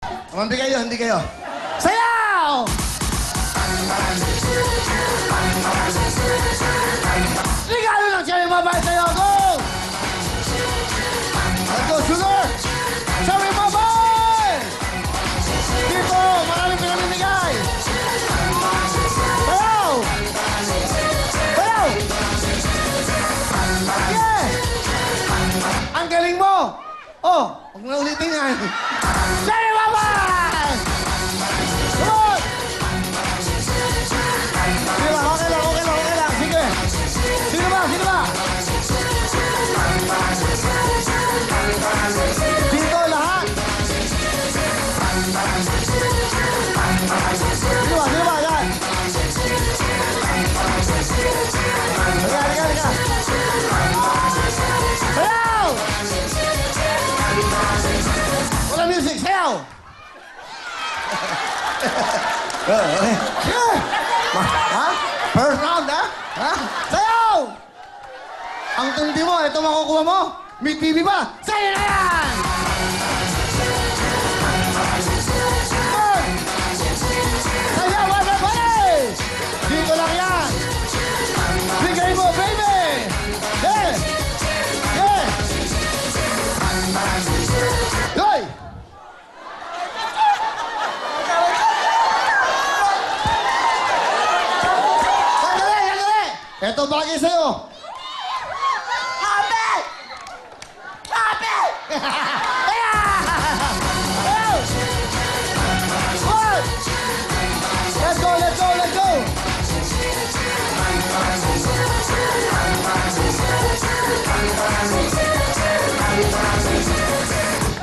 Hindi kayo, hindi kayo. Sayaw! Regalo lang siya yung mabay sa'yo. Go! Let's go, Sugar! Sorry, mabay! Dito, maraming pinamimigay. Sayaw! Sayaw! Yeah! Ang galing mo! Oh, huwag na ulitin yan. Sorry, mabay! Come on! Sige ba, okay lang, okay lang, okay lang. Sige. Sino ba, sino ba? Dito lahat. Sino ba, sino ba? Yan. Halika, halika, halika. Sayaw! Wala music, sayaw! Okay. Sige! Ha? First round, ha? Ha? Sayaw! Ang tindi mo, ito makukuha mo. May TV ba? Sa'yo na yan! Good! Sayaw, everybody! Dito lang yan! Bigay mo, baby! Yeah! Yeah! Hoy! Sandali, sandali! Ito bagay sa'yo. Happy! Happy! Let's go, let's go, let's go!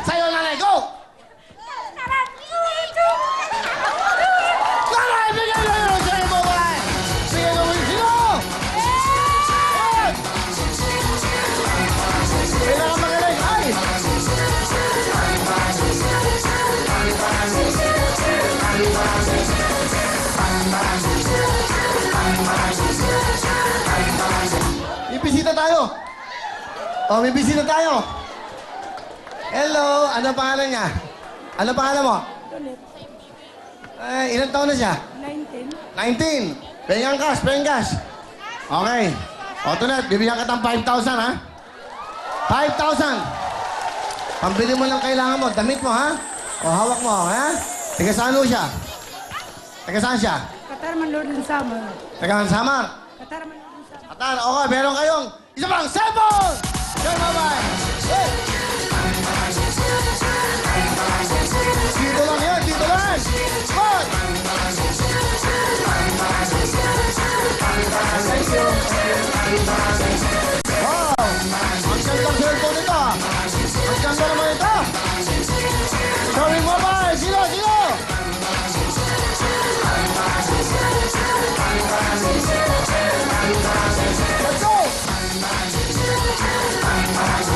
Sa'yo, nanay, go! Nanay, bigyan mo yun! Sa'yo mo, nanay! Bigyan mo yun! Sino? Ay! Kailangan magaling! Ay! May bisita tayo! Oh, may bisita tayo! Hello! Ano pangalan niya? Ano pangalan mo? Ay, ilang taon na siya? 19. 19. Pengang cash, pengang cash. Okay. O, Tonet, bibigyan ka ng 5,000, ha? 5,000. Pambili mo lang kailangan mo. Damit mo, ha? O, hawak mo, ha? Taga saan mo siya? Taga saan siya? Katarman Lord ng Summer. Taga Samar. Katarman Lord ng Summer. Atan, okay, meron kayong isa pang cellphone! Sure, bye-bye! Hey! Dito lang yan, dito lang! Good! Thank you. Wow! Ang gandang cellphone nito, ah! Ang ganda naman ito! Sorry, bye-bye! Sino, sino? Let's go!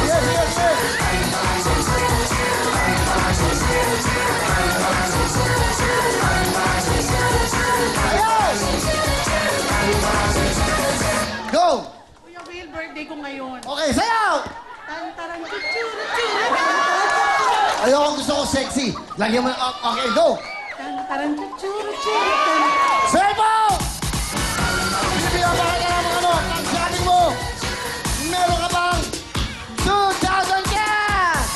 Yes, yes, yes! Ayaw! Go! Kuya Will, birthday ko ngayon. Okay, sayaw! Tantaran, chuchu. Ayoko, gusto ko sexy. Lagyan mo, okay, go! Tantaran, chuchu. Cellphone! Bibigyan pa ka ng ano, ang sabi mo, meron ka bang 2,000 cash!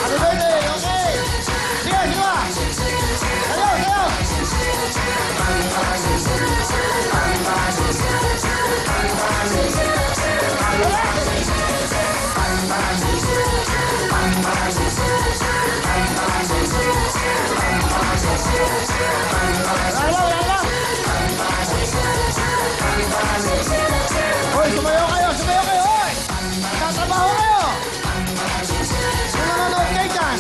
Happy birthday, okay! Sige, sige ba? Sayaw, sayaw! Wala, wala, wala! Hoy, sumayaw kayo, hoy! Tatrabaho kayo! Kung nanonood kayo dyan!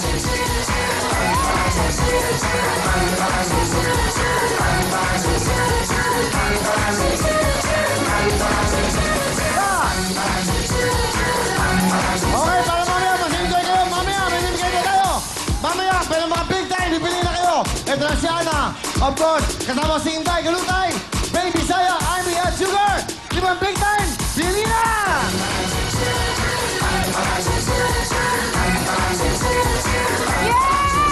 Okay, para mamaya, mas-enjoy kayo. Mamaya, may bibigay na tayo. Mamaya, pero mga big time, bibili na kayo. Ito na si Ana. Of course, kasama si Inday, Galutay, Baby Saya, Army at Sugar. Limang big time, bili na! Yeah!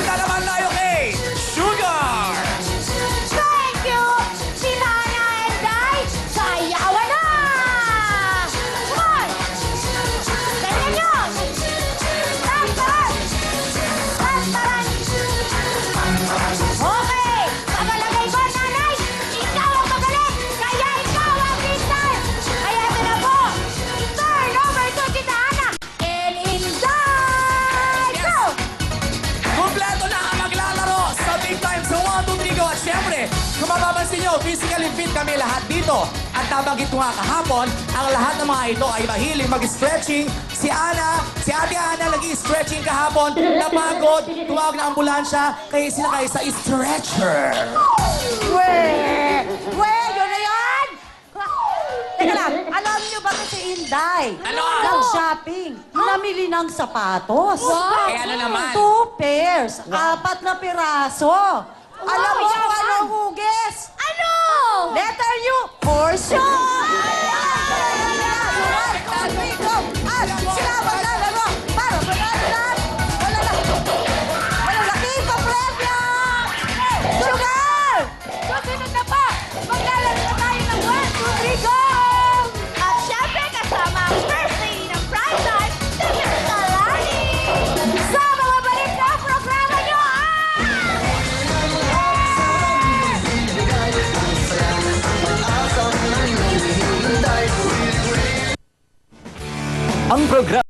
Punta naman tayo kay Sugar! Thank you! Sila Ana and Dai, sayawan na! Come on! Ganyan yun! Tamparan! Tamparan! Okay! Pagalagay ko, nanay! Ikaw ang magaling! Kaya ikaw ang bigtan! Kaya ito na po! Turn over to Tita Ana and Inday! Go! Kompleto na ang maglalaro sa Big Time sa 1, 2, 3, go! At syempre, kung mapapansin nyo, physically fit kami lahat dito. At nabanggit ko nga kahapon, ang lahat ng mga ito ay mahilig mag-stretching. Si Ate Ana, nag-stretching kahapon, napagod, tumawag na ambulansya, kaya sinakay sa stretcher. Weh! Weh! Yun na yun! Teka lang, alam niyo ba ito si Inday? Ano? Nag-shopping. Namili ng sapatos. Eh, ano naman? 2 pairs. 4 na piraso. Alam mo kung anong hugis? Ano? Letter U. Portion! At sila maglalaro para panalo lahat. Wala laki pa premyo! Sugar! Susunod na pa! Maglalaro na tayo ng 1, 2, 3, go! At syempre kasama ang first lady ng prime time, Sister Salani! Sa mga balik na programa nyo! Ang programa